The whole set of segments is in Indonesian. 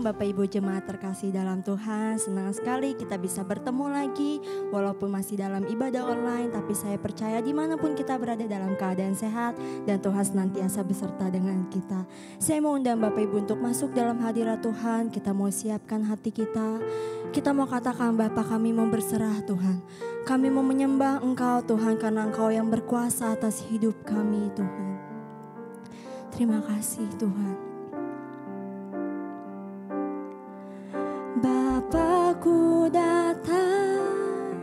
Bapak Ibu Jemaat terkasih dalam Tuhan, senang sekali kita bisa bertemu lagi walaupun masih dalam ibadah online, tapi saya percaya dimanapun kita berada dalam keadaan sehat dan Tuhan senantiasa beserta dengan kita. Saya mau undang Bapak Ibu untuk masuk dalam hadirat Tuhan, kita mau siapkan hati kita mau katakan Bapa, kami mau berserah Tuhan, kami mau menyembah Engkau Tuhan karena Engkau yang berkuasa atas hidup kami Tuhan. Terima kasih Tuhan. Bapakku datang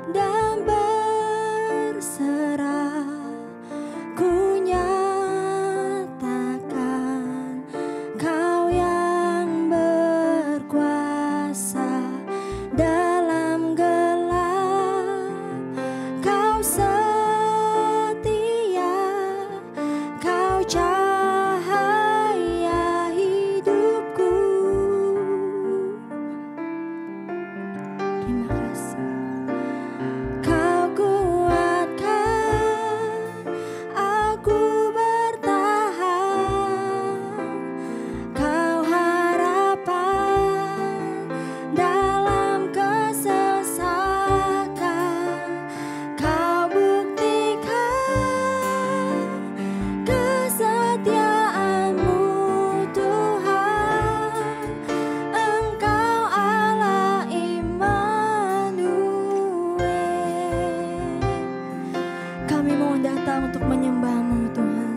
dan berserah, ku nyatakan Kau yang berkuasa dalam gelap, Kau setia, Kau cahaya hidupku. Terima kasih. Kau kuatkan aku bertahan, Kau harapan dalam kesesakan, Kau buktikan kesetiaan-Mu Tuhan, Engkau Allah Immanuel. Kami mau datang untuk menyembah-Mu Tuhan.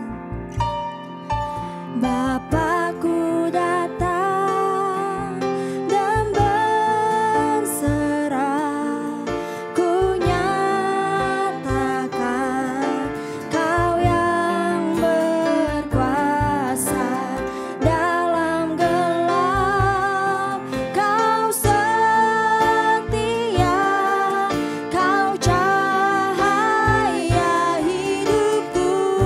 Bapakku datang dan berserah, ku nyatakan Kau yang berkuasa dalam gelap, Kau setia, Kau cahaya hidupku.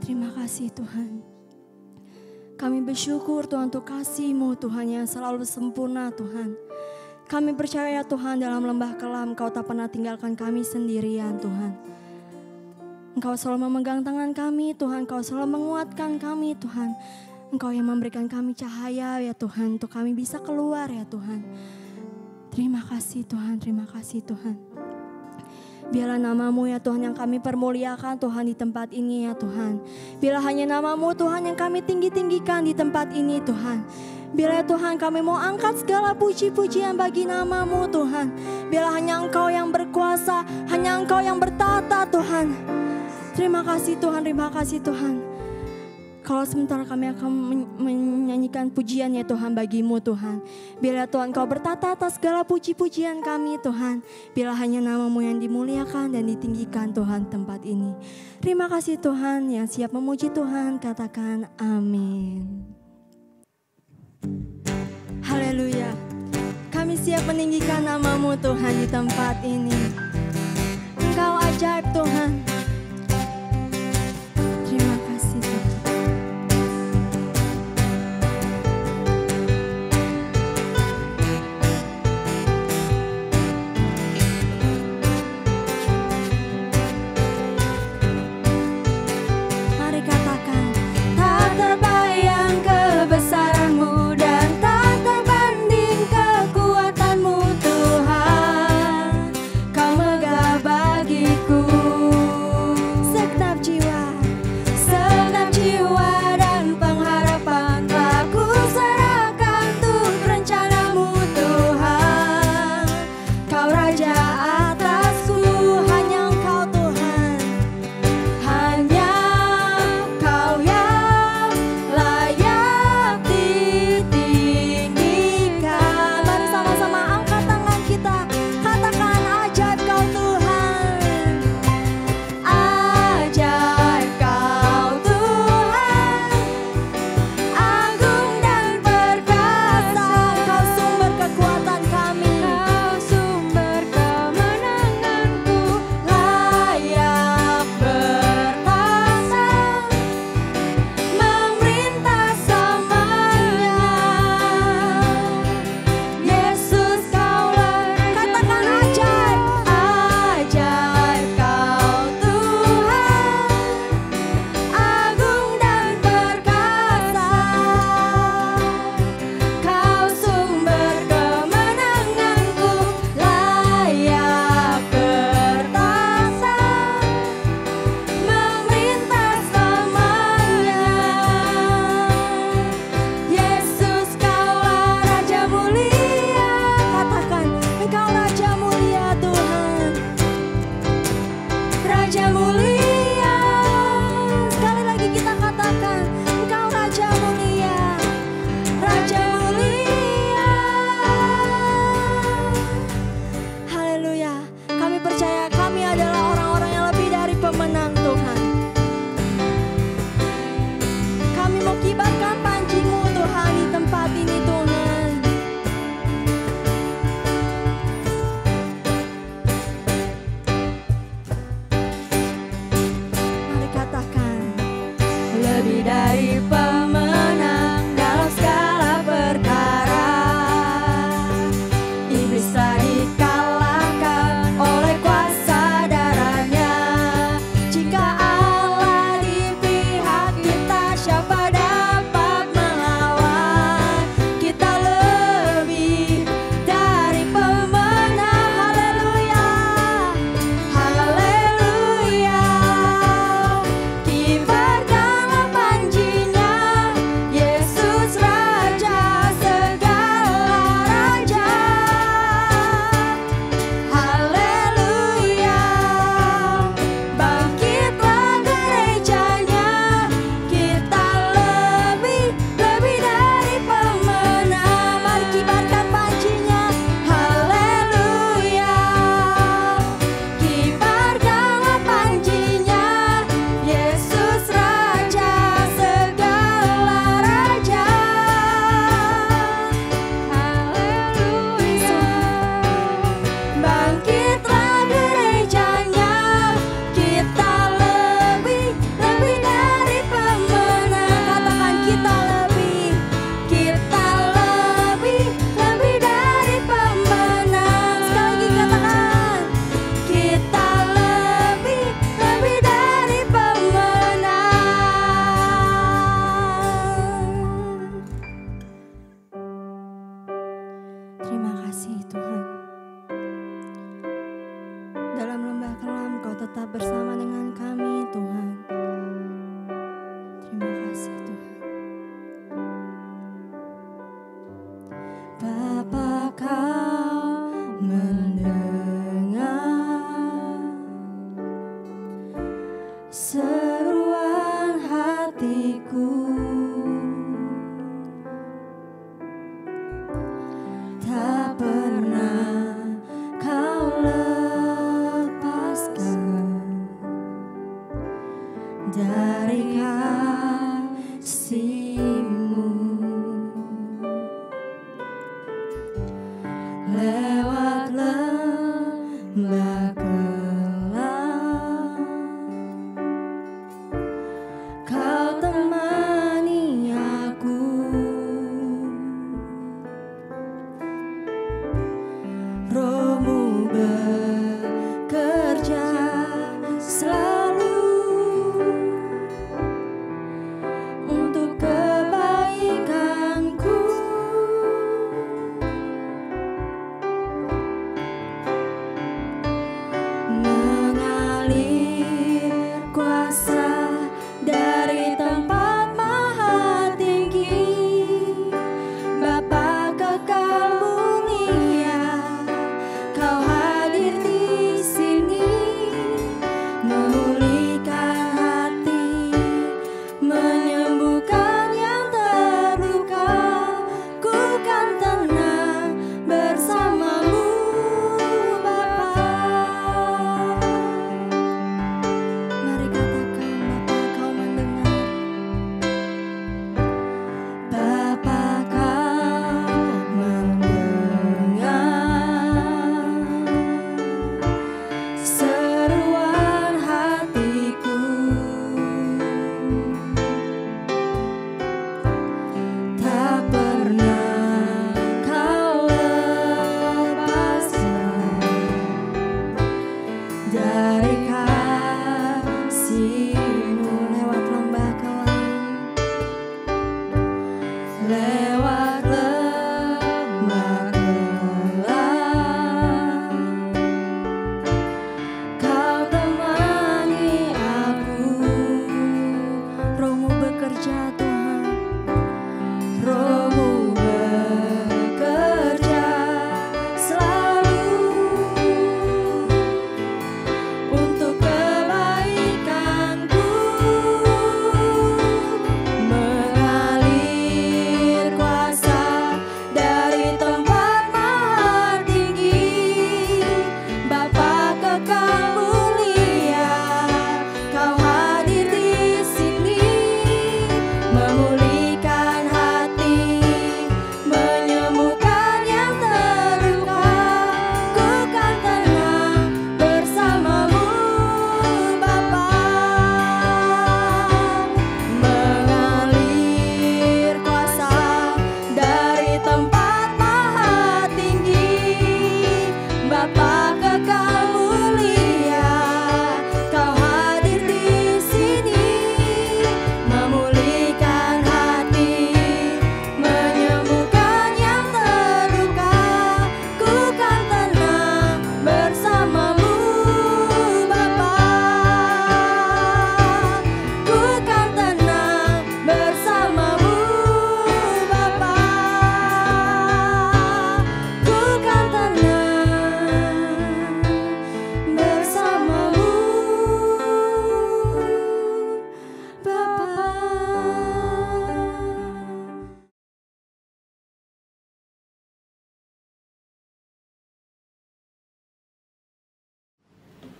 Terima kasih Tuhan. Kami bersyukur Tuhan untuk kasih-Mu Tuhan yang selalu sempurna Tuhan. Kami percaya Tuhan dalam lembah kelam Engkau tak pernah tinggalkan kami sendirian Tuhan. Engkau selalu memegang tangan kami Tuhan, Engkau selalu menguatkan kami Tuhan. Engkau yang memberikan kami cahaya ya Tuhan untuk kami bisa keluar ya Tuhan. Terima kasih Tuhan, terima kasih Tuhan. Biarlah nama-Mu ya Tuhan yang kami permuliakan Tuhan di tempat ini ya Tuhan. Biarlah hanya nama-Mu Tuhan yang kami tinggi-tinggikan di tempat ini Tuhan. Biarlah Tuhan kami mau angkat segala puji-pujian bagi nama-Mu Tuhan. Biarlah hanya Engkau yang berkuasa, hanya Engkau yang bertata Tuhan. Terima kasih Tuhan, terima kasih Tuhan. Kalau sementara kami akan menyanyikan pujian ya Tuhan bagi-Mu Tuhan. Biarlah Tuhan Kau bertata atas segala puji-pujian kami Tuhan. Biarlah hanya nama-Mu yang dimuliakan dan ditinggikan Tuhan tempat ini. Terima kasih Tuhan, yang siap memuji Tuhan katakan amin. Haleluya. Kami siap meninggikan nama-Mu Tuhan di tempat ini. Engkau ajaib Tuhan. Kibarkanlah panjinya hatiku, tak pernah kau lepaskan dari kasih-Mu. Lewat lembah gelap, Kau temani aku. Roh-Mu bekerja selalu untuk kebaikanku. Mengalir kuasa dari tempat maha tinggi, Bapa kekal mulia, Kau hadir di sini, memulihkan hati, menyembuhkan yang terluka. Ku kan tenang bersama-Mu, Bapa. Mari katakan, Bapa, Kau mendengar. Bapa, Kau mendengar seruan hatiku. Tak pernah Kau lepaskan dari kasih-Mu. Lewat lembah gelap, lewat lembah gelap, Kau temani aku. Roh-Mu bekerja, Tuhan. Roh-Mu bekerja selalu untuk kebaikanku. Mengalir kuasa dari tempat maha tinggi, Bapa kekal mulia, Kau hadir di sini, memulihkan hati, menyembuhkan yang terluka. Ku kan tenang bersama-Mu, Bapa. Mengalir kuasa dari tempat maha tinggi, Bapa kekal mulia, Kau hadir di sini, memulihkan hati, menyembuhkan yang terluka. Ku kan tenang bersama-Mu, Bapa. Ku kan tenang bersama-Mu, Bapa. Ku kan tenang bersama-Mu, Bapa.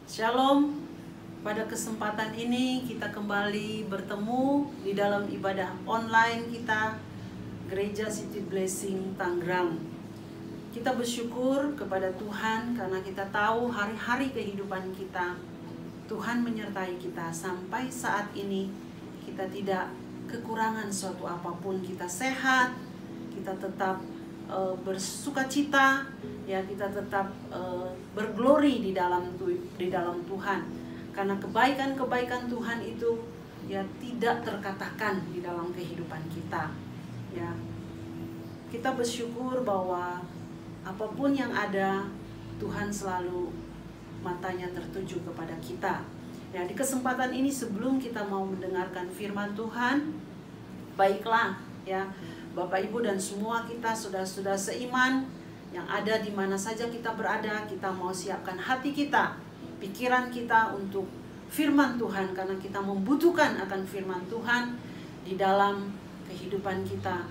Shalom. Pada kesempatan ini kita kembali bertemu di dalam ibadah online kita Gereja City Blessing Tangerang. Kita bersyukur kepada Tuhan karena kita tahu hari-hari kehidupan kita Tuhan menyertai kita sampai saat ini. Kita tidak kekurangan suatu apapun, kita sehat, kita tetap bersukacita, ya, kita tetap berglori di dalam Tuhan. Karena kebaikan-kebaikan Tuhan itu ya tidak terkatakan di dalam kehidupan kita. Ya. Kita bersyukur bahwa apapun yang ada, Tuhan selalu matanya tertuju kepada kita. Ya, di kesempatan ini sebelum kita mau mendengarkan firman Tuhan, baiklah ya Bapak Ibu dan semua kita sudah seiman yang ada di mana saja kita berada, kita mau siapkan hati kita, pikiran kita untuk firman Tuhan, karena kita membutuhkan akan firman Tuhan di dalam kehidupan kita.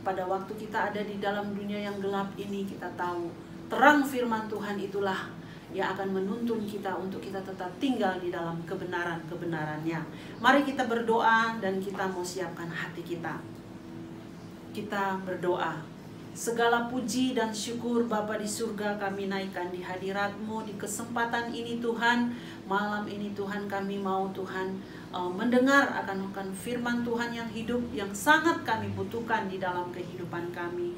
Pada waktu kita ada di dalam dunia yang gelap ini, kita tahu terang firman Tuhan itulah yang akan menuntun kita untuk kita tetap tinggal di dalam kebenaran-kebenarannya. Mari kita berdoa dan kita mau siapkan hati kita. Kita berdoa. Segala puji dan syukur Bapa di surga kami naikkan di hadirat-Mu di kesempatan ini Tuhan. Malam ini Tuhan kami mau Tuhan mendengar akan firman Tuhan yang hidup, yang sangat kami butuhkan di dalam kehidupan kami.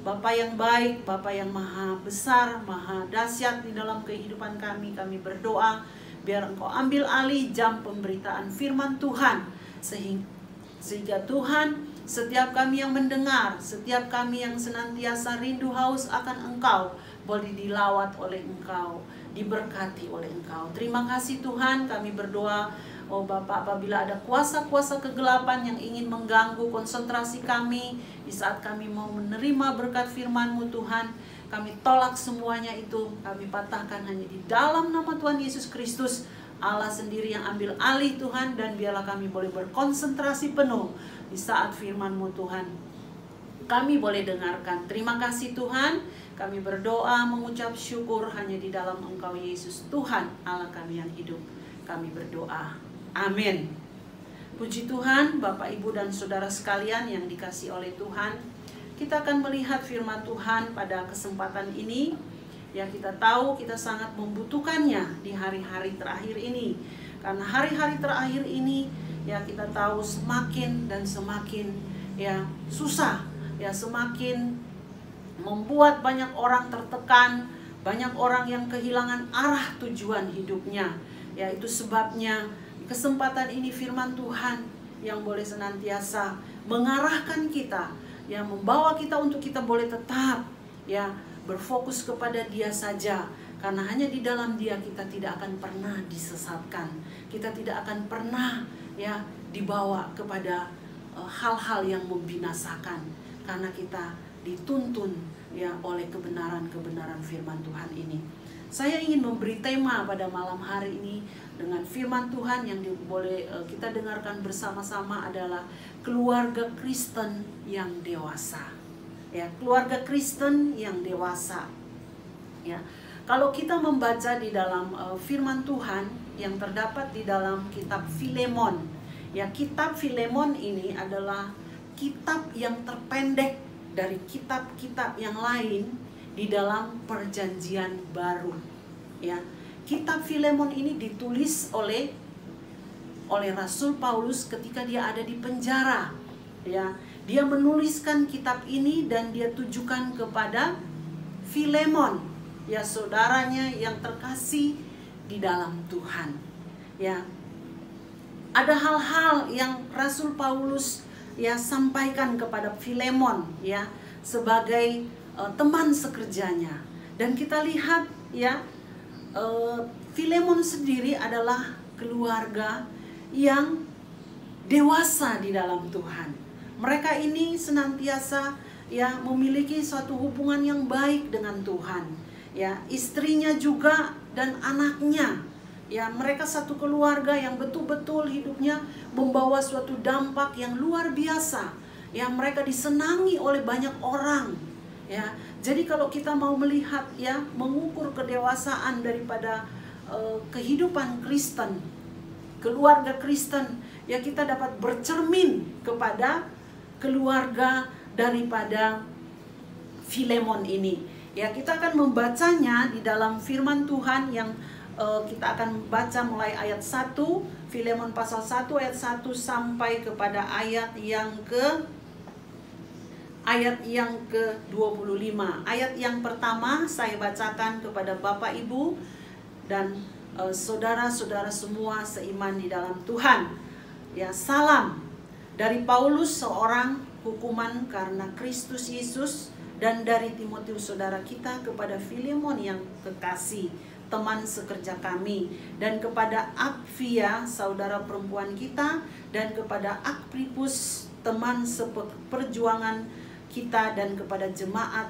Bapa yang baik, Bapa yang maha besar, maha dahsyat di dalam kehidupan kami. Kami berdoa biar Engkau ambil alih jam pemberitaan firman Tuhan, sehingga Tuhan, setiap kami yang mendengar, setiap kami yang senantiasa rindu haus akan Engkau, boleh dilawat oleh Engkau, diberkati oleh Engkau. Terima kasih Tuhan, kami berdoa, oh Bapak, apabila ada kuasa-kuasa kegelapan yang ingin mengganggu konsentrasi kami di saat kami mau menerima berkat firman-Mu Tuhan, kami tolak semuanya itu, kami patahkan hanya di dalam nama Tuhan Yesus Kristus. Allah sendiri yang ambil alih Tuhan, dan biarlah kami boleh berkonsentrasi penuh di saat firman-Mu Tuhan kami boleh dengarkan. Terima kasih Tuhan, kami berdoa mengucap syukur hanya di dalam Engkau Yesus Tuhan Allah kami yang hidup. Kami berdoa, amin. Puji Tuhan, Bapak, Ibu, dan Saudara sekalian yang dikasihi oleh Tuhan, kita akan melihat firman Tuhan pada kesempatan ini. Ya, kita tahu kita sangat membutuhkannya di hari-hari terakhir ini. Karena hari-hari terakhir ini, ya kita tahu semakin dan semakin ya susah, ya semakin membuat banyak orang tertekan, banyak orang yang kehilangan arah tujuan hidupnya. Ya, itu sebabnya kesempatan ini firman Tuhan yang boleh senantiasa mengarahkan kita, yang membawa kita untuk kita boleh tetap ya berfokus kepada Dia saja. Karena hanya di dalam Dia kita tidak akan pernah disesatkan. Kita tidak akan pernah ya dibawa kepada hal-hal yang membinasakan. Karena kita dituntun ya oleh kebenaran-kebenaran firman Tuhan ini. Saya ingin memberi tema pada malam hari ini dengan firman Tuhan yang boleh kita dengarkan bersama-sama adalah keluarga Kristen yang dewasa. Ya, keluarga Kristen yang dewasa. Ya. Kalau kita membaca di dalam firman Tuhan yang terdapat di dalam kitab Filemon, ya kitab Filemon ini adalah kitab yang terpendek dari kitab-kitab yang lain di dalam Perjanjian Baru. Ya, kitab Filemon ini ditulis oleh Rasul Paulus ketika dia ada di penjara. Ya, dia menuliskan kitab ini dan dia tujukan kepada Filemon, ya saudaranya yang terkasih di dalam Tuhan. Ya, ada hal-hal yang Rasul Paulus ya sampaikan kepada Filemon ya sebagai teman sekerjanya. Dan kita lihat ya Filemon sendiri adalah keluarga yang dewasa di dalam Tuhan. Mereka ini senantiasa ya memiliki suatu hubungan yang baik dengan Tuhan. Ya, istrinya juga dan anaknya. Ya, mereka satu keluarga yang betul-betul hidupnya membawa suatu dampak yang luar biasa. Ya, mereka disenangi oleh banyak orang. Ya, jadi kalau kita mau melihat ya mengukur kedewasaan daripada kehidupan Kristen, keluarga Kristen, ya kita dapat bercermin kepada keluarga daripada Filemon ini. Ya, kita akan membacanya di dalam firman Tuhan yang kita akan baca mulai ayat 1, Filemon pasal 1 ayat 1 sampai kepada ayat yang ke-25. Ayat yang pertama saya bacakan kepada Bapak, Ibu, dan saudara-saudara semua seiman di dalam Tuhan. Ya, salam dari Paulus, seorang hukuman karena Kristus Yesus, dan dari Timotius saudara kita kepada Filemon yang kekasih, teman sekerja kami, dan kepada Apfia saudara perempuan kita, dan kepada Akripus teman seperjuangan kita, dan kepada jemaat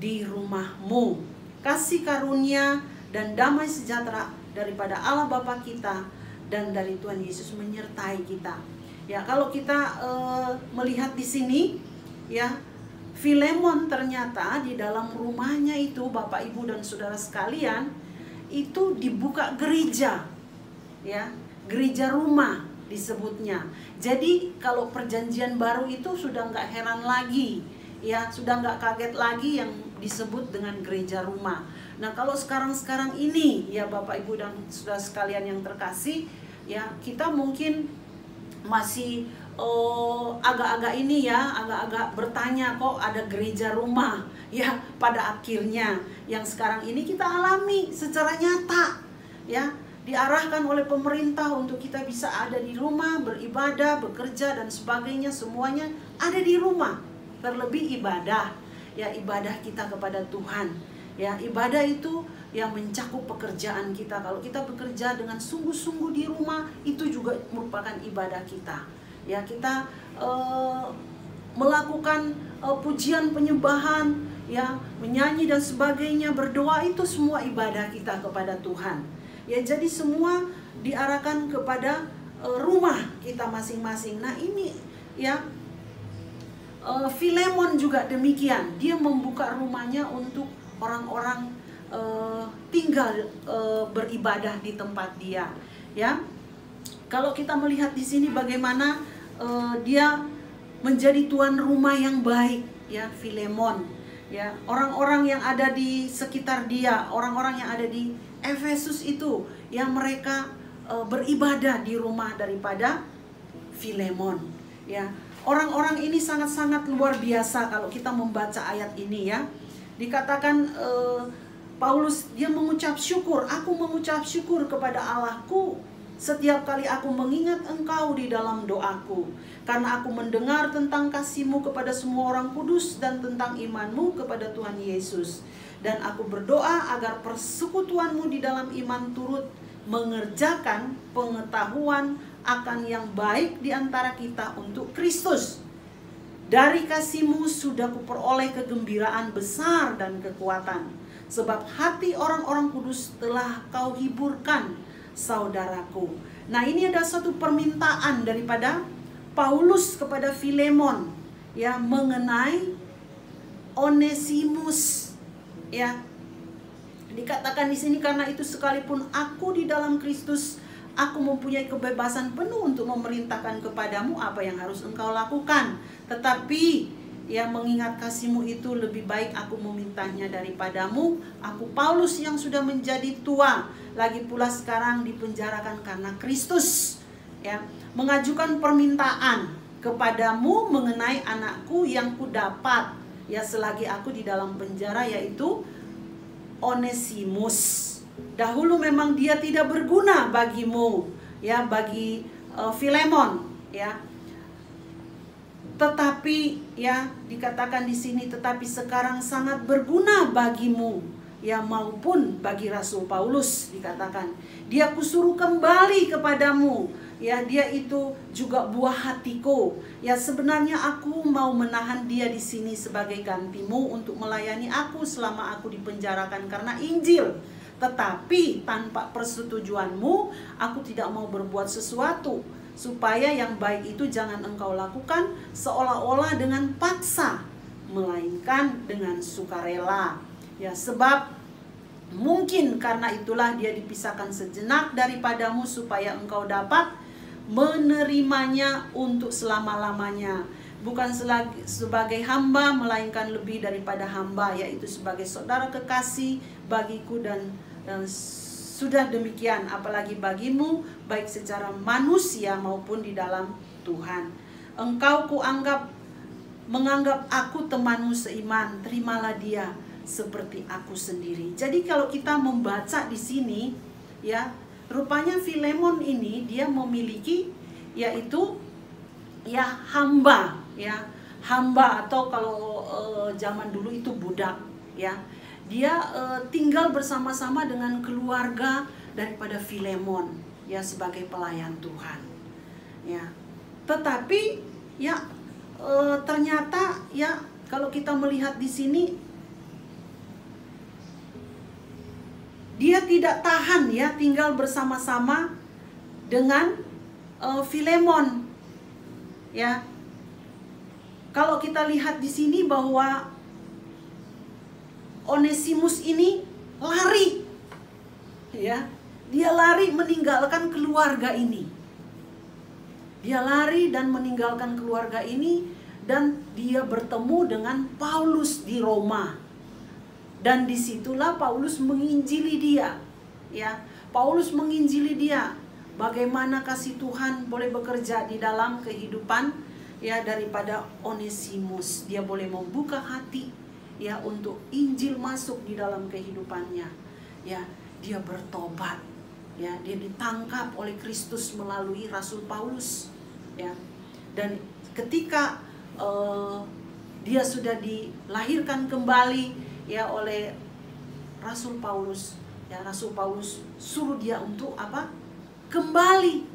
di rumahmu. Kasih karunia dan damai sejahtera daripada Allah Bapa kita dan dari Tuhan Yesus menyertai kita. Ya, kalau kita melihat di sini, ya, Filemon ternyata di dalam rumahnya itu, Bapak Ibu dan Saudara sekalian, itu dibuka gereja, ya, gereja rumah disebutnya. Jadi kalau perjanjian baru itu sudah nggak heran lagi, ya, sudah nggak kaget lagi yang disebut dengan gereja rumah. Nah, kalau sekarang ini, ya Bapak Ibu dan Saudara sekalian yang terkasih, ya, kita mungkin masih agak-agak ini ya, agak-agak bertanya, kok ada gereja rumah? Ya, pada akhirnya yang sekarang ini kita alami secara nyata, ya, diarahkan oleh pemerintah untuk kita bisa ada di rumah, beribadah, bekerja dan sebagainya, semuanya ada di rumah. Terlebih ibadah, ya, ibadah kita kepada Tuhan. Ya, ibadah itu yang mencakup pekerjaan kita. Kalau kita bekerja dengan sungguh-sungguh di rumah, itu juga merupakan ibadah kita. Ya, kita melakukan pujian penyembahan, ya, menyanyi dan sebagainya, berdoa, itu semua ibadah kita kepada Tuhan. Ya, jadi semua diarahkan kepada rumah kita masing-masing. Nah, ini ya, Filemon juga demikian. Dia membuka rumahnya untuk orang-orang tinggal beribadah di tempat dia. Ya, kalau kita melihat di sini bagaimana dia menjadi tuan rumah yang baik, ya, Filemon. Ya, orang-orang yang ada di sekitar dia, orang-orang yang ada di Efesus itu, yang mereka beribadah di rumah daripada Filemon. Ya, orang-orang ini sangat-sangat luar biasa kalau kita membaca ayat ini, ya. Dikatakan Paulus, dia mengucap syukur. Aku mengucap syukur kepada Allahku setiap kali aku mengingat engkau di dalam doaku, karena aku mendengar tentang kasih-Mu kepada semua orang kudus dan tentang iman-Mu kepada Tuhan Yesus. Dan aku berdoa agar persekutuan-Mu di dalam iman turut mengerjakan pengetahuan akan yang baik di antara kita untuk Kristus. Dari kasih-Mu sudah kuperoleh kegembiraan besar dan kekuatan, sebab hati orang-orang kudus telah Kau hiburkan, saudaraku. Nah, ini ada satu permintaan daripada Paulus kepada Filemon, ya, mengenai Onesimus, ya. Dikatakan di sini, karena itu sekalipun aku di dalam Kristus, aku mempunyai kebebasan penuh untuk memerintahkan kepadamu apa yang harus engkau lakukan. Tetapi, ya, mengingat kasih-Mu itu lebih baik aku memintanya daripadamu. Aku Paulus yang sudah menjadi tua, lagi pula sekarang dipenjarakan karena Kristus, ya, mengajukan permintaan kepadamu mengenai anakku yang kudapat, ya, selagi aku di dalam penjara, yaitu Onesimus. Dahulu memang dia tidak berguna bagimu, ya, bagi Filemon, ya. Tetapi, ya, dikatakan di sini, tetapi sekarang sangat berguna bagimu, ya, maupun bagi Rasul Paulus. Dikatakan, dia kusuruh kembali kepadamu, ya, dia itu juga buah hatiku. Ya, sebenarnya aku mau menahan dia di sini sebagai gantimu untuk melayani aku selama aku dipenjarakan karena Injil. Tetapi tanpa persetujuanmu, aku tidak mau berbuat sesuatu, supaya yang baik itu jangan engkau lakukan seolah-olah dengan paksa, melainkan dengan sukarela. Ya, sebab mungkin karena itulah dia dipisahkan sejenak daripadamu, supaya engkau dapat menerimanya untuk selama-lamanya, bukan sebagai hamba, melainkan lebih daripada hamba, yaitu sebagai saudara kekasih bagiku, dan sudah demikian apalagi bagimu, baik secara manusia maupun di dalam Tuhan. Engkau menganggap aku temanmu seiman, terimalah dia seperti aku sendiri. Jadi kalau kita membaca di sini, ya, rupanya Filemon ini dia memiliki, yaitu, ya, hamba, ya, hamba, atau kalau zaman dulu itu budak, ya. Dia tinggal bersama-sama dengan keluarga daripada Filemon, ya, sebagai pelayan Tuhan, ya. Tetapi, ya, ternyata, ya, kalau kita melihat di sini, dia tidak tahan ya tinggal bersama-sama dengan Filemon. Ya. Kalau kita lihat di sini bahwa Onesimus ini lari. Ya. Dia lari meninggalkan keluarga ini. Dia lari dan meninggalkan keluarga ini dan dia bertemu dengan Paulus di Roma. Dan disitulah Paulus menginjili dia. Ya, Paulus menginjili dia. Bagaimana kasih Tuhan boleh bekerja di dalam kehidupan ya daripada Onesimus. Dia boleh membuka hati ya untuk Injil masuk di dalam kehidupannya. Ya, dia bertobat. Ya, dia ditangkap oleh Kristus melalui Rasul Paulus. Ya, dan ketika dia sudah dilahirkan kembali ya oleh Rasul Paulus. Ya, Rasul Paulus suruh dia untuk apa? Kembali.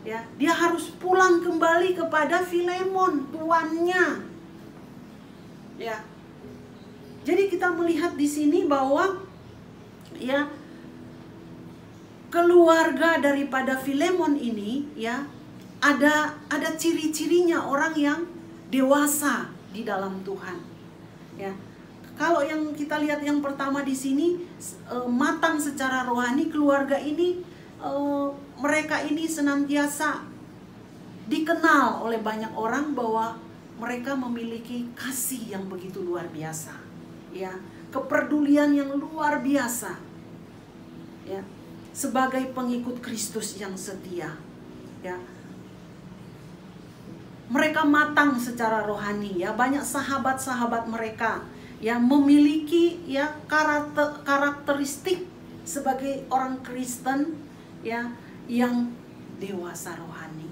Ya, dia harus pulang kembali kepada Filemon, tuannya. Ya. Jadi kita melihat di sini bahwa ya keluarga daripada Filemon ini ya ada ciri-cirinya orang yang dewasa di dalam Tuhan. Ya. Kalau yang kita lihat yang pertama di sini matang secara rohani, keluarga ini mereka ini senantiasa dikenal oleh banyak orang bahwa mereka memiliki kasih yang begitu luar biasa. Ya, kepedulian yang luar biasa. Ya, sebagai pengikut Kristus yang setia. Ya. Mereka matang secara rohani ya, banyak sahabat-sahabat mereka yang memiliki ya karakteristik sebagai orang Kristen ya yang dewasa rohani.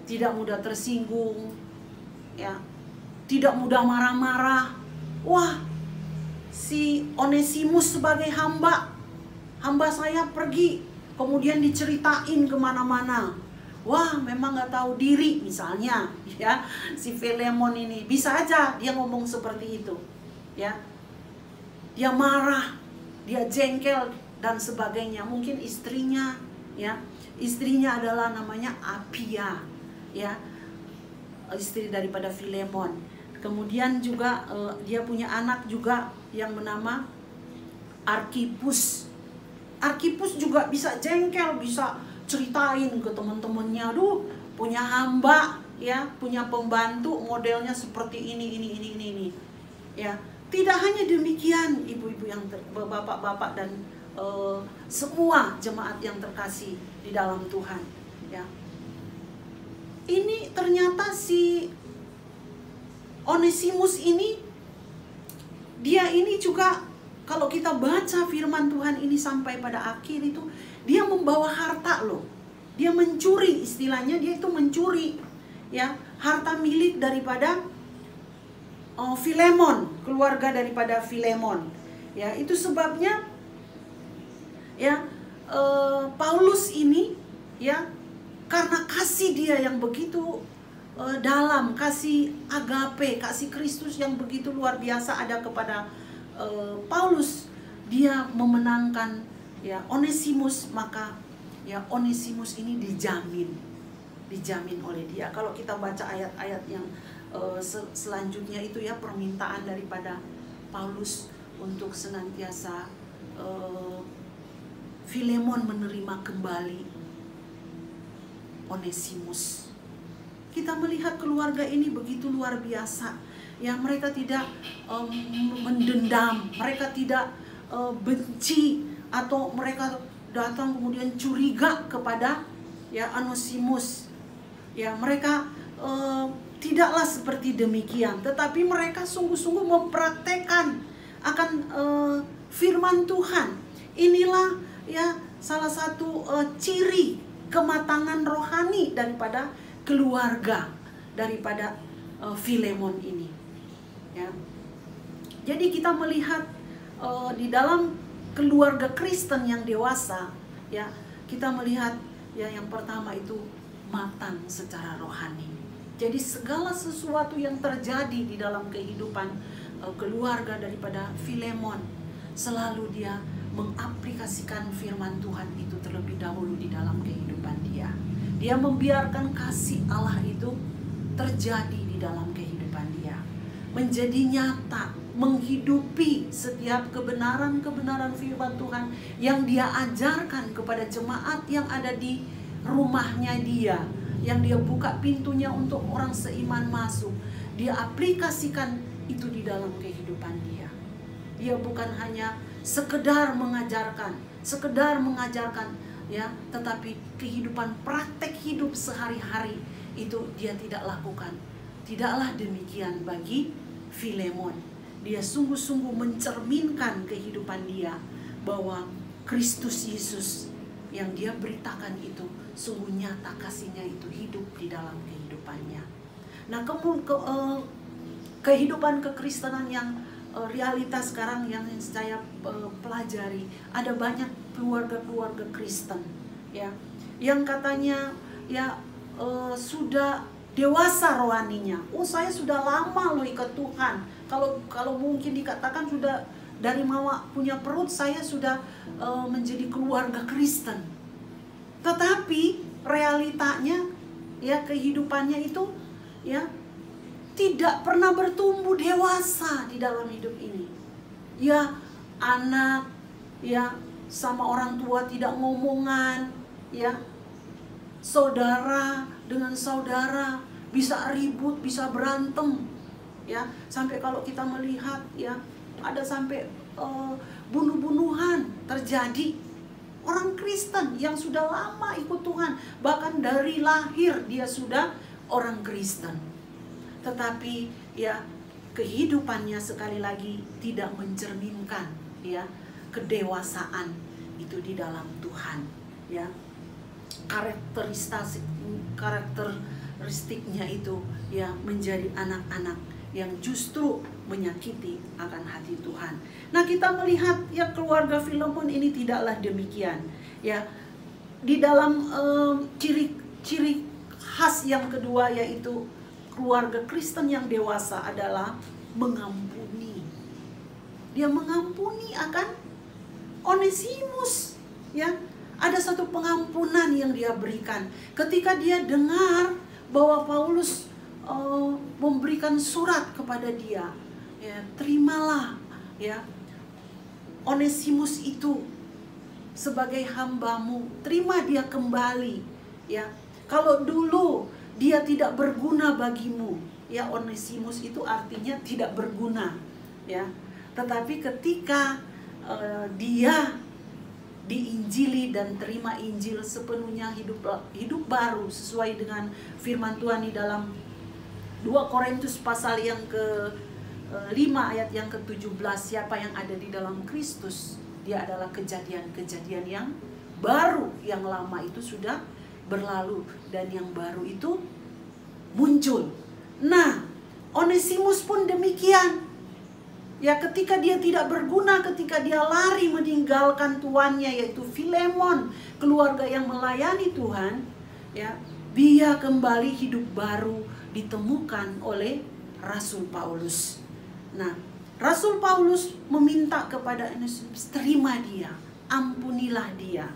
Tidak mudah tersinggung ya, tidak mudah marah-marah. Wah, si Onesimus sebagai hamba saya pergi kemudian diceritain kemana-mana. Wah, memang gak tahu diri misalnya ya si Filemon ini. Bisa aja dia ngomong seperti itu ya. Dia marah, dia jengkel dan sebagainya. Mungkin istrinya ya, istrinya adalah namanya Apia ya, istri daripada Filemon. Kemudian juga dia punya anak juga yang bernama Arkhipus. Arkhipus juga bisa jengkel, bisa ceritain ke teman-temannya, aduh punya hamba ya, punya pembantu modelnya seperti ini. Ya, tidak hanya demikian ibu-ibu yang bapak-bapak dan semua jemaat yang terkasih di dalam Tuhan. Ya, ini ternyata si Onesimus ini, dia ini juga kalau kita baca firman Tuhan ini sampai pada akhir itu, dia membawa harta loh. Dia mencuri, istilahnya dia itu mencuri ya, harta milik daripada Filemon, keluarga daripada Filemon. Ya, itu sebabnya ya Paulus ini ya, karena kasih dia yang begitu dalam, kasih agape, kasih Kristus yang begitu luar biasa ada kepada Paulus, dia memenangkan ya Onesimus. Maka ya Onesimus ini dijamin oleh dia. Kalau kita baca ayat-ayat yang selanjutnya itu ya, permintaan daripada Paulus untuk senantiasa Filemon menerima kembali Onesimus. Kita melihat keluarga ini begitu luar biasa. Ya, mereka tidak mendendam, mereka tidak benci, atau mereka datang kemudian curiga kepada ya Onesimus. Ya, mereka tidaklah seperti demikian, tetapi mereka sungguh-sungguh mempraktekkan akan firman Tuhan. Inilah ya salah satu ciri kematangan rohani daripada keluarga daripada Filemon ini. Ya. Jadi kita melihat di dalam keluarga Kristen yang dewasa, ya, kita melihat ya yang pertama itu matang secara rohani. Jadi segala sesuatu yang terjadi di dalam kehidupan keluarga daripada Filemon, selalu dia mengaplikasikan firman Tuhan itu terlebih dahulu di dalam kehidupan dia. Dia membiarkan kasih Allah itu terjadi di dalam kehidupan dia, menjadi nyata, menghidupi setiap kebenaran-kebenaran firman Tuhan yang dia ajarkan kepada jemaat yang ada di rumahnya dia, yang dia buka pintunya untuk orang seiman masuk. Dia aplikasikan itu di dalam kehidupan dia. Dia bukan hanya sekedar mengajarkan, ya, tetapi kehidupan praktek hidup sehari-hari itu dia tidak lakukan. Tidaklah demikian bagi Filemon. Dia sungguh-sungguh mencerminkan kehidupan dia bahwa Kristus Yesus yang dia beritakan itu sungguh nyata, kasihnya itu hidup di dalam kehidupannya. Nah, kehidupan kekristenan yang realitas sekarang yang saya pelajari, ada banyak keluarga-keluarga Kristen, ya, yang katanya ya sudah dewasa rohaninya. Oh, saya sudah lama loh ikut Tuhan. Kalau mungkin dikatakan sudah dari mama punya perut, saya sudah menjadi keluarga Kristen. Tetapi realitanya, ya, kehidupannya itu, ya, tidak pernah bertumbuh dewasa di dalam hidup ini. Ya, anak, ya, sama orang tua tidak ngomongan, ya, saudara dengan saudara bisa ribut, bisa berantem, ya, sampai kalau kita melihat, ya, ada sampai bunuh-bunuhan terjadi. Orang Kristen yang sudah lama ikut Tuhan, bahkan dari lahir dia sudah orang Kristen, tetapi ya kehidupannya sekali lagi tidak mencerminkan, ya, kedewasaan itu di dalam Tuhan, ya. Karakteristiknya itu, ya, menjadi anak-anak yang justru menyakiti akan hati Tuhan. Nah, kita melihat, ya, keluarga Filemon ini tidaklah demikian, ya. Di dalam ciri khas yang kedua, yaitu keluarga Kristen yang dewasa adalah mengampuni. Dia mengampuni akan Onesimus, ya. Ada satu pengampunan yang dia berikan ketika dia dengar bahwa Paulus memberikan surat kepada dia, ya, terimalah, ya, Onesimus itu sebagai hambamu, terima dia kembali, ya. Kalau dulu dia tidak berguna bagimu, ya, Onesimus itu artinya tidak berguna, ya. Tetapi ketika dia diinjili dan terima Injil sepenuhnya, hidup baru sesuai dengan firman Tuhan di dalam 2 Korintus pasal yang ke-5 ayat yang ke-17, siapa yang ada di dalam Kristus, dia adalah kejadian-kejadian yang baru, yang lama itu sudah berlalu dan yang baru itu muncul. Nah, Onesimus pun demikian. Ya, ketika dia tidak berguna, ketika dia lari meninggalkan tuannya, yaitu Filemon, keluarga yang melayani Tuhan, ya, dia kembali hidup baru ditemukan oleh Rasul Paulus. Nah, Rasul Paulus meminta kepada Onesimus, terima dia, ampunilah dia,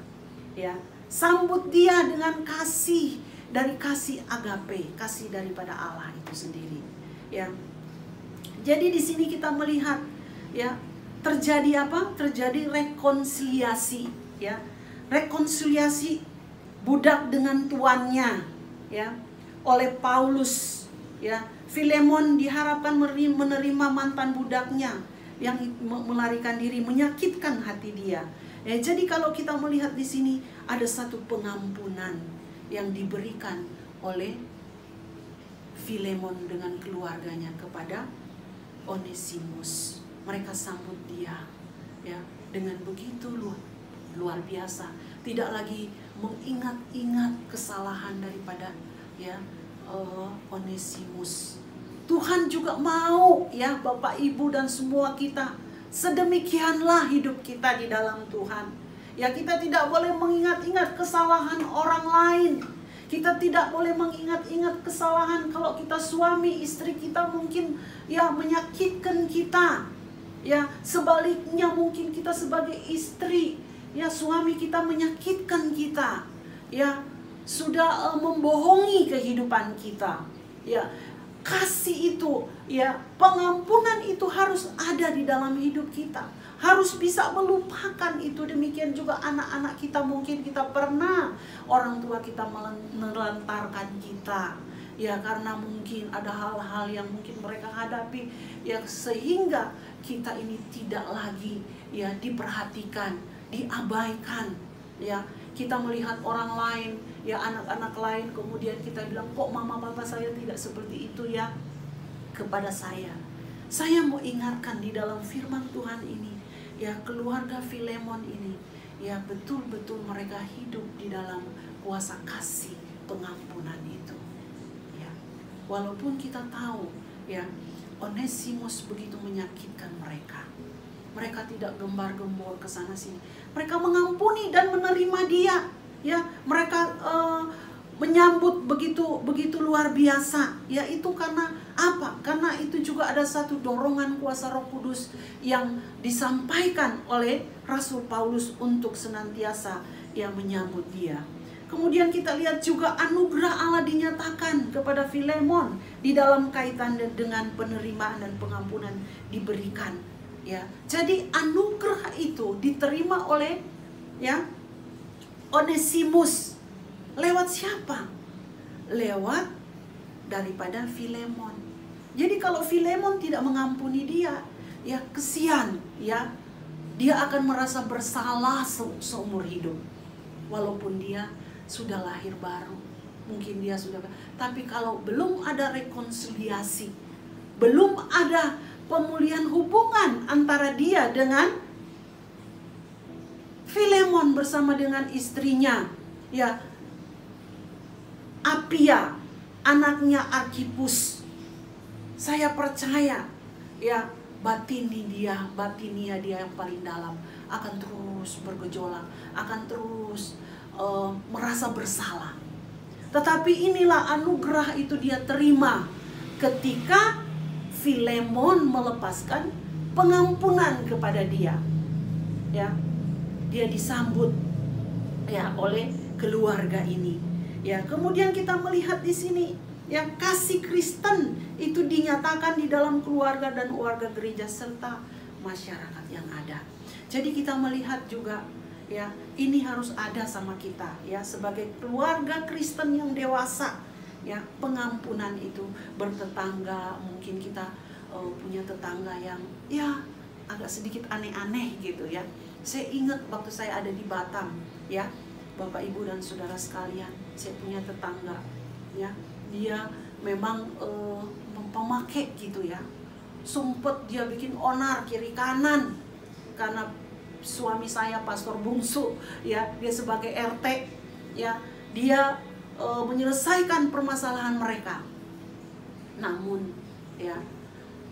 ya, sambut dia dengan kasih, dari kasih agape, kasih daripada Allah itu sendiri, ya. Jadi di sini kita melihat, ya, terjadi apa? Terjadi rekonsiliasi, ya. Rekonsiliasi budak dengan tuannya, ya, oleh Paulus, ya. Filemon diharapkan menerima mantan budaknya yang melarikan diri, menyakitkan hati dia. Ya, jadi kalau kita melihat di sini ada satu pengampunan yang diberikan oleh Filemon dengan keluarganya kepada Onesimus. Mereka sambut dia, ya, dengan begitu luar biasa. Tidak lagi mengingat-ingat kesalahan daripada, ya, Onesimus. Tuhan juga mau, ya, Bapak Ibu dan semua kita, sedemikianlah hidup kita di dalam Tuhan. Ya, kita tidak boleh mengingat-ingat kesalahan orang lain. Kita tidak boleh mengingat-ingat kesalahan kalau kita suami istri kita mungkin, ya, menyakitkan kita. Ya, sebaliknya mungkin kita sebagai istri, ya suami kita menyakitkan kita, ya sudah membohongi kehidupan kita. Ya, kasih itu, ya pengampunan itu harus ada di dalam hidup kita. Harus bisa melupakan itu. Demikian juga anak-anak kita, mungkin kita pernah orang tua kita menelantarkan kita, ya karena mungkin ada hal-hal yang mungkin mereka hadapi, ya sehingga kita ini tidak lagi ya diperhatikan, diabaikan. Ya, kita melihat orang lain, ya anak-anak lain, kemudian kita bilang, kok mama papa saya tidak seperti itu ya kepada saya. Saya mau ingatkan di dalam firman Tuhan ini, ya keluarga Filemon ini, ya betul-betul mereka hidup di dalam kuasa kasih pengampunan itu. Ya, walaupun kita tahu, ya Onesimus begitu menyakitkan mereka. Mereka tidak gembar-gembor ke sana sini. Mereka mengampuni dan menerima dia. Ya, mereka menyambut begitu luar biasa. Ya, itu karena apa? Karena itu juga ada satu dorongan kuasa Roh Kudus yang disampaikan oleh Rasul Paulus untuk senantiasa ya menyambut dia. Kemudian kita lihat juga anugerah Allah dinyatakan kepada Filemon di dalam kaitan dengan penerimaan dan pengampunan diberikan. Ya, jadi anugerah itu diterima oleh ya Onesimus. Lewat siapa? Lewat daripada Filemon. Jadi kalau Filemon tidak mengampuni dia, ya kesian, ya dia akan merasa bersalah seumur hidup. Walaupun dia sudah lahir baru, mungkin dia sudah, tapi kalau belum ada rekonsiliasi, belum ada pemulihan hubungan antara dia dengan Filemon bersama dengan istrinya, ya Apia, anaknya Arkhipus, saya percaya ya batinia dia yang paling dalam akan terus bergejolak, akan terus merasa bersalah. Tetapi inilah anugerah itu dia terima ketika Filemon melepaskan pengampunan kepada dia. Ya, dia disambut ya oleh keluarga ini. Ya, kemudian kita melihat di sini ya kasih Kristen itu dinyatakan di dalam keluarga dan warga gereja serta masyarakat yang ada. Jadi kita melihat juga ya ini harus ada sama kita ya sebagai keluarga Kristen yang dewasa. Ya, pengampunan itu bertetangga, mungkin kita punya tetangga yang ya agak sedikit aneh-aneh gitu ya. Saya ingat waktu saya ada di Batam ya, Bapak Ibu dan saudara sekalian, saya punya tetangga ya, dia memang pemakai gitu ya. Sumpet dia bikin onar kiri kanan karena suami saya pastor bungsu ya, dia sebagai RT ya, dia menyelesaikan permasalahan mereka. Namun ya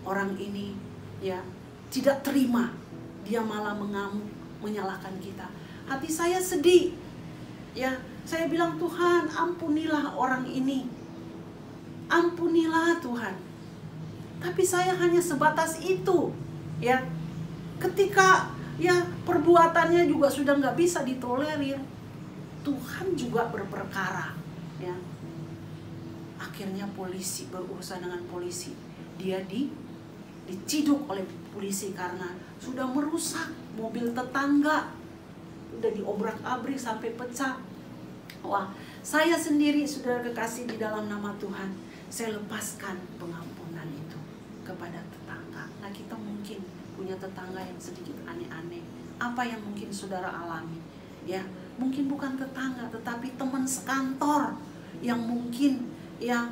orang ini ya tidak terima, dia malah mengamuk, menyalahkan kita. Hati saya sedih ya, saya bilang Tuhan ampunilah orang ini, ampunilah Tuhan. Tapi saya hanya sebatas itu ya. Ketika ya perbuatannya juga sudah nggak bisa ditolerir, Tuhan juga berperkara ya. Akhirnya polisi berurusan dengan polisi, dia diciduk oleh polisi karena sudah merusak mobil tetangga, udah diobrak-abrik sampai pecah. Wah, saya sendiri saudara kekasih di dalam nama Tuhan, saya lepaskan pengampunan itu kepada tetangga. Nah, kita mungkin punya tetangga yang sedikit aneh-aneh. Apa yang mungkin saudara alami? Ya, mungkin bukan tetangga tetapi teman sekantor yang mungkin ya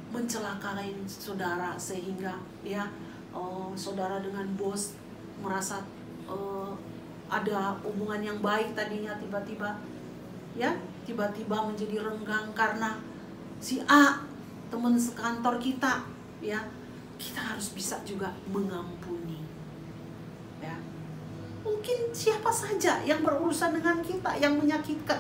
mencelakai saudara sehingga ya saudara dengan bos merasa ada hubungan yang baik tadinya tiba-tiba menjadi renggang karena si A teman sekantor kita ya. Kita harus bisa juga mengampuni ya. Mungkin siapa saja yang berurusan dengan kita, yang menyakitkan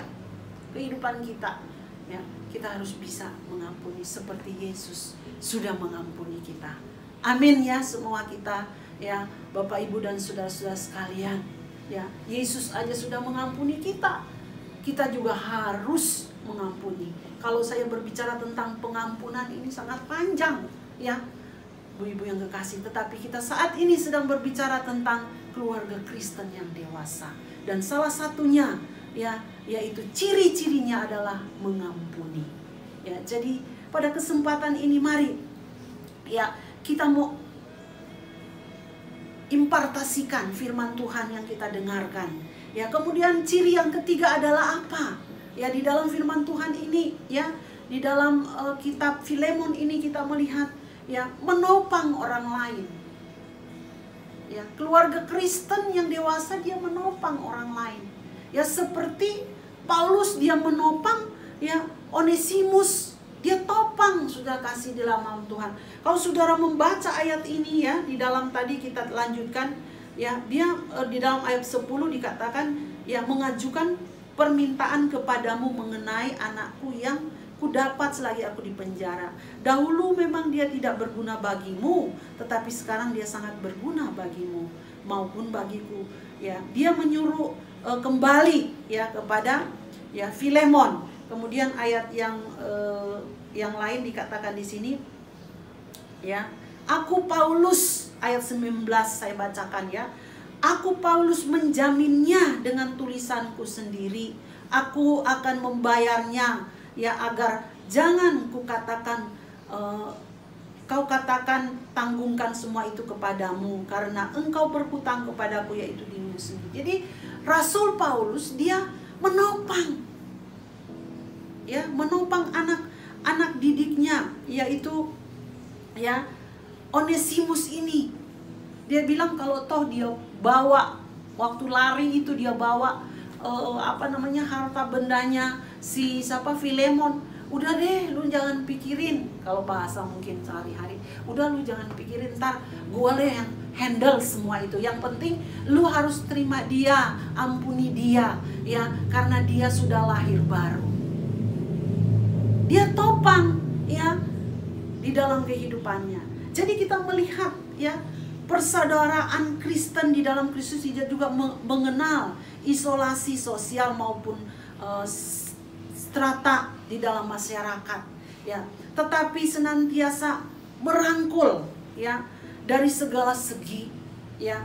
kehidupan kita ya, kita harus bisa mengampuni seperti Yesus sudah mengampuni kita. Amin ya semua kita ya Bapak Ibu dan saudara-saudara sekalian, ya Yesus aja sudah mengampuni kita. Kita juga harus mengampuni. Kalau saya berbicara tentang pengampunan ini sangat panjang, ya ibu-ibu yang kekasih. Tetapi kita saat ini sedang berbicara tentang keluarga Kristen yang dewasa. Dan salah satunya, ya yaitu ciri-cirinya adalah mengampuni. Ya, jadi pada kesempatan ini mari, ya kita mau impartasikan firman Tuhan yang kita dengarkan. Ya, kemudian ciri yang ketiga adalah apa? Ya, di dalam firman Tuhan ini, ya, di dalam kitab Filemon ini kita melihat, ya, menopang orang lain. Ya, keluarga Kristen yang dewasa dia menopang orang lain. Ya, seperti Paulus dia menopang, ya, Onesimus. Dia topang, sudah kasih di dalam Tuhan. Kalau saudara membaca ayat ini, ya, di dalam tadi kita lanjutkan, ya, dia di dalam ayat 10 dikatakan, ya, mengajukan permintaan kepadamu mengenai anakku yang kudapat selagi aku di penjara. Dahulu memang dia tidak berguna bagimu, tetapi sekarang dia sangat berguna bagimu maupun bagiku. Ya, dia menyuruh kembali, ya, kepada, ya, Filemon. Kemudian ayat yang lain dikatakan di sini, ya, aku Paulus, ayat 19 saya bacakan, ya. Aku Paulus menjaminnya dengan tulisanku sendiri. Aku akan membayarnya, ya, agar jangan kau katakan tanggungkan semua itu kepadamu, karena engkau berhutang kepadaku, yaitu dirimu sendiri. Jadi Rasul Paulus dia menopang, ya, menopang anak didiknya, yaitu, ya, Onesimus ini. Dia bilang kalau toh dia bawa, waktu lari itu dia bawa harta bendanya si Filemon. Udah deh, lu jangan pikirin, kalau bahasa mungkin sehari-hari, udah lu jangan pikirin, ntar gue deh yang handle semua itu. Yang penting lu harus terima dia, ampuni dia, ya, karena dia sudah lahir baru. Dia topang, ya, di dalam kehidupannya. Jadi kita melihat, ya, persaudaraan Kristen di dalam Kristus dia juga mengenal isolasi sosial maupun strata di dalam masyarakat, ya, tetapi senantiasa merangkul, ya, dari segala segi, ya,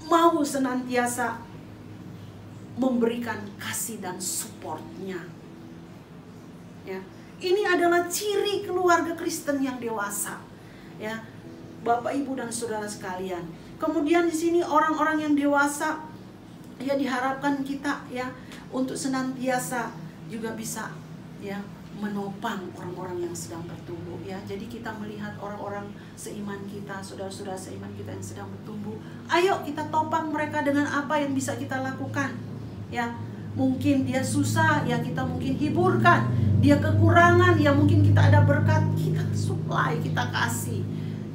mau senantiasa memberikan kasih dan supportnya. Ya, ini adalah ciri keluarga Kristen yang dewasa, ya, Bapak Ibu dan saudara sekalian. Kemudian di sini orang-orang yang dewasa, ya, diharapkan kita, ya, untuk senantiasa juga bisa, ya, menopang orang-orang yang sedang bertumbuh, ya. Jadi kita melihat orang-orang seiman kita, saudara-saudara seiman kita yang sedang bertumbuh, ayo kita topang mereka dengan apa yang bisa kita lakukan, ya. Mungkin dia susah, ya, kita mungkin hiburkan. Dia kekurangan, ya, mungkin kita ada berkat, kita supply, kita kasih,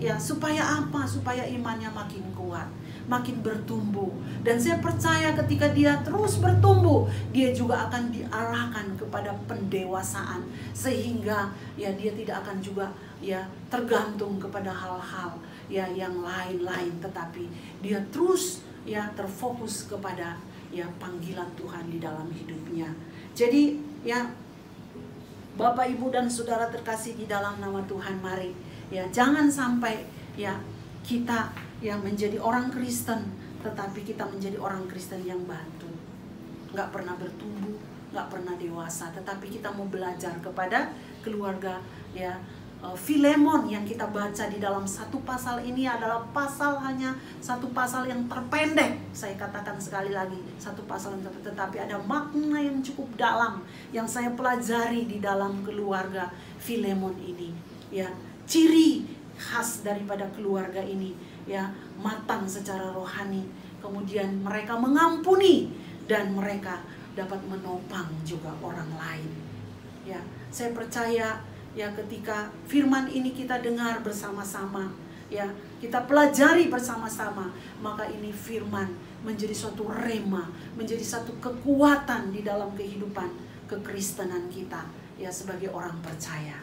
ya, supaya apa? Supaya imannya makin kuat, makin bertumbuh. Dan saya percaya ketika dia terus bertumbuh, dia juga akan diarahkan kepada pendewasaan, sehingga, ya, dia tidak akan juga, ya, tergantung kepada hal-hal, ya, yang lain-lain, tetapi dia terus, ya, terfokus kepada, ya, panggilan Tuhan di dalam hidupnya. Jadi, ya, Bapak, Ibu, dan saudara terkasih di dalam nama Tuhan, mari, ya, jangan sampai, ya, kita, ya, menjadi orang Kristen, tetapi kita menjadi orang Kristen yang batu, nggak pernah bertumbuh, nggak pernah dewasa. Tetapi kita mau belajar kepada keluarga, ya, Filemon yang kita baca di dalam satu pasal ini adalah hanya satu pasal yang terpendek. Saya katakan sekali lagi, satu pasal yang terpendek, tetapi ada makna yang cukup dalam yang saya pelajari di dalam keluarga Filemon ini, ya. Ciri khas daripada keluarga ini, ya, matang secara rohani, kemudian mereka mengampuni dan mereka dapat menopang juga orang lain, ya. Saya percaya, ya, ketika firman ini kita dengar bersama-sama, ya, kita pelajari bersama-sama, maka ini firman menjadi suatu rema, menjadi satu kekuatan di dalam kehidupan kekristenan kita, ya, sebagai orang percaya.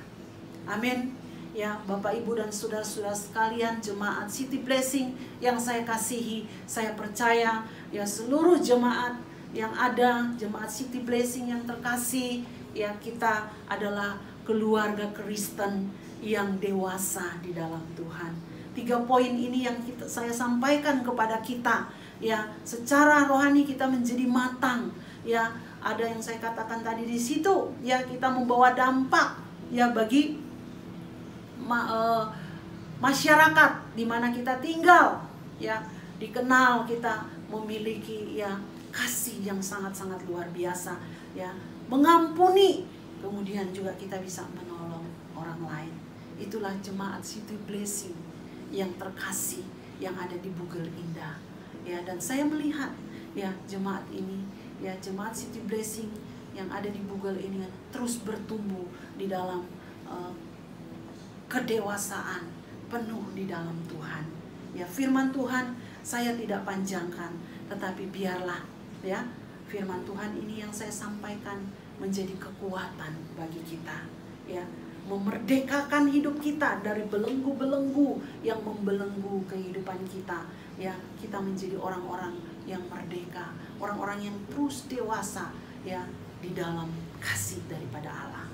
Amin. Ya, Bapak Ibu dan saudara-saudara sekalian, jemaat City Blessing yang saya kasihi, saya percaya ya seluruh jemaat yang ada, jemaat City Blessing yang terkasih, ya kita adalah keluarga Kristen yang dewasa di dalam Tuhan. 3 poin ini yang saya sampaikan kepada kita, ya secara rohani kita menjadi matang, ya ada yang saya katakan tadi di situ, ya kita membawa dampak ya bagi masyarakat di mana kita tinggal, ya dikenal kita memiliki ya kasih yang sangat-sangat luar biasa, ya mengampuni, kemudian juga kita bisa menolong orang lain. Itulah jemaat City Blessing yang terkasih yang ada di Bugel Indah, ya. Dan saya melihat ya jemaat ini, ya jemaat City Blessing yang ada di Bugel ini terus bertumbuh di dalam kedewasaan penuh di dalam Tuhan. Ya firman Tuhan saya tidak panjangkan, tetapi biarlah ya firman Tuhan ini yang saya sampaikan menjadi kekuatan bagi kita, ya memerdekakan hidup kita dari belenggu-belenggu yang membelenggu kehidupan kita, ya kita menjadi orang-orang yang merdeka, orang-orang yang terus dewasa ya di dalam kasih daripada Allah.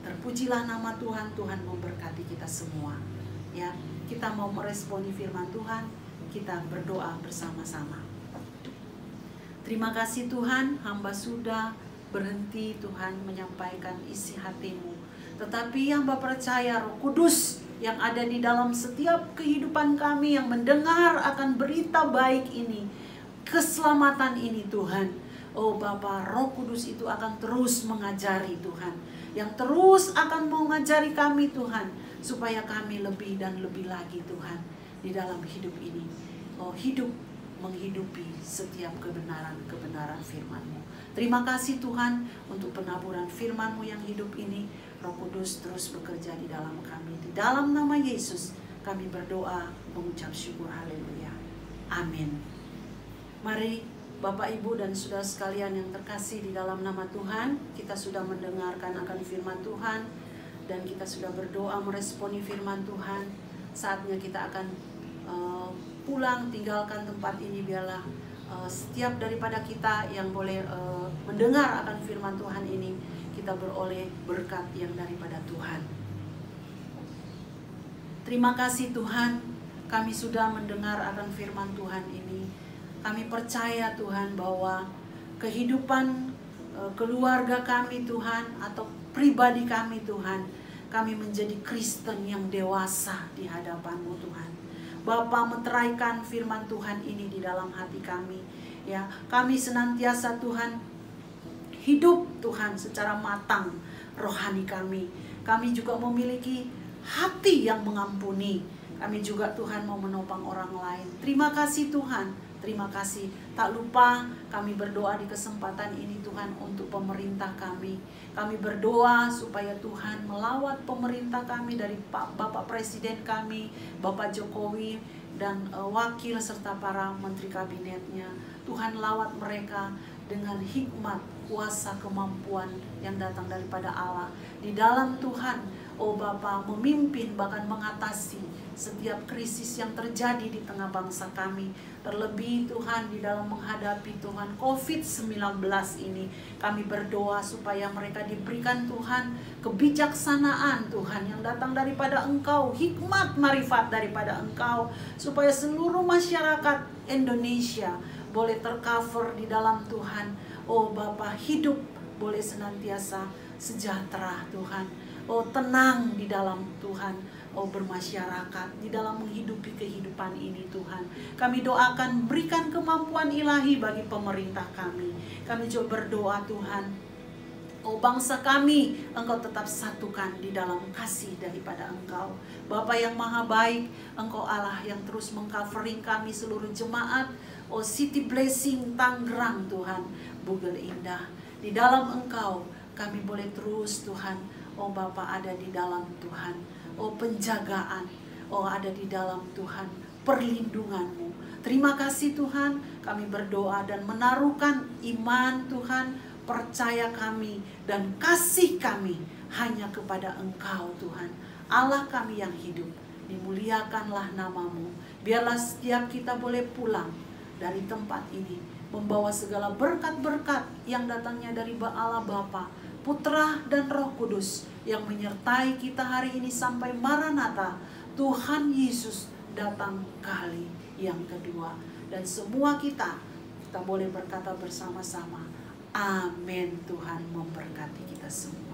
Terpujilah nama Tuhan, Tuhan memberkati kita semua. Ya, kita mau meresponi firman Tuhan, kita berdoa bersama-sama. Terima kasih Tuhan, hamba sudah berhenti Tuhan menyampaikan isi hatimu. Tetapi hamba percaya Roh Kudus yang ada di dalam setiap kehidupan kami yang mendengar akan berita baik ini, keselamatan ini Tuhan. Oh Bapa, Roh Kudus itu akan terus mengajari Tuhan, yang terus akan mengajari kami Tuhan, supaya kami lebih dan lebih lagi Tuhan di dalam hidup ini. Oh hidup menghidupi setiap kebenaran firman-Mu. Terima kasih Tuhan untuk penaburan firman-Mu yang hidup ini. Roh Kudus terus bekerja di dalam kami. Di dalam nama Yesus kami berdoa mengucap syukur, haleluya. Amin. Mari Bapak, Ibu, dan saudara sekalian yang terkasih di dalam nama Tuhan, kita sudah mendengarkan akan firman Tuhan dan kita sudah berdoa meresponi firman Tuhan. Saatnya kita akan pulang, tinggalkan tempat ini. Biarlah setiap daripada kita yang boleh mendengar akan firman Tuhan ini, kita beroleh berkat yang daripada Tuhan. Terima kasih Tuhan, kami sudah mendengar akan firman Tuhan ini. Kami percaya Tuhan bahwa kehidupan keluarga kami Tuhan, atau pribadi kami Tuhan, kami menjadi Kristen yang dewasa di hadapan-Mu Tuhan. Bapa, meteraikan firman Tuhan ini di dalam hati kami. Ya, kami senantiasa Tuhan hidup Tuhan secara matang rohani kami. Kami juga memiliki hati yang mengampuni. Kami juga Tuhan mau menopang orang lain. Terima kasih Tuhan. Terima kasih. Tak lupa kami berdoa di kesempatan ini Tuhan untuk pemerintah kami. Kami berdoa supaya Tuhan melawat pemerintah kami dari Bapak Presiden kami, Bapak Jokowi, dan wakil serta para menteri kabinetnya. Tuhan lawat mereka dengan hikmat, kuasa, kemampuan yang datang daripada Allah. Di dalam Tuhan, oh Bapa, memimpin bahkan mengatasi setiap krisis yang terjadi di tengah bangsa kami. Terlebih Tuhan di dalam menghadapi Tuhan COVID-19 ini, kami berdoa supaya mereka diberikan Tuhan kebijaksanaan Tuhan yang datang daripada Engkau, hikmat marifat daripada Engkau, supaya seluruh masyarakat Indonesia boleh tercover di dalam Tuhan. Oh Bapa, hidup boleh senantiasa sejahtera Tuhan. Oh tenang di dalam Tuhan. Oh bermasyarakat di dalam menghidupi kehidupan ini Tuhan. Kami doakan berikan kemampuan ilahi bagi pemerintah kami. Kami juga berdoa Tuhan, oh bangsa kami Engkau tetap satukan di dalam kasih daripada Engkau. Bapa yang maha baik, Engkau Allah yang terus mengcovering kami seluruh jemaat, oh City Blessing Tangerang Tuhan, Bugel Indah. Di dalam Engkau kami boleh terus Tuhan, oh Bapa ada di dalam Tuhan. Oh penjagaan, oh ada di dalam Tuhan, perlindungan-Mu. Terima kasih Tuhan, kami berdoa dan menaruhkan iman Tuhan, percaya kami dan kasih kami hanya kepada Engkau Tuhan. Allah kami yang hidup, dimuliakanlah namamu. Biarlah setiap kita boleh pulang dari tempat ini membawa segala berkat-berkat yang datangnya dari Allah Bapa, Putra dan Roh Kudus yang menyertai kita hari ini sampai Maranatha, Tuhan Yesus datang kali yang kedua. Dan semua kita boleh berkata bersama-sama, amin. Tuhan memberkati kita semua.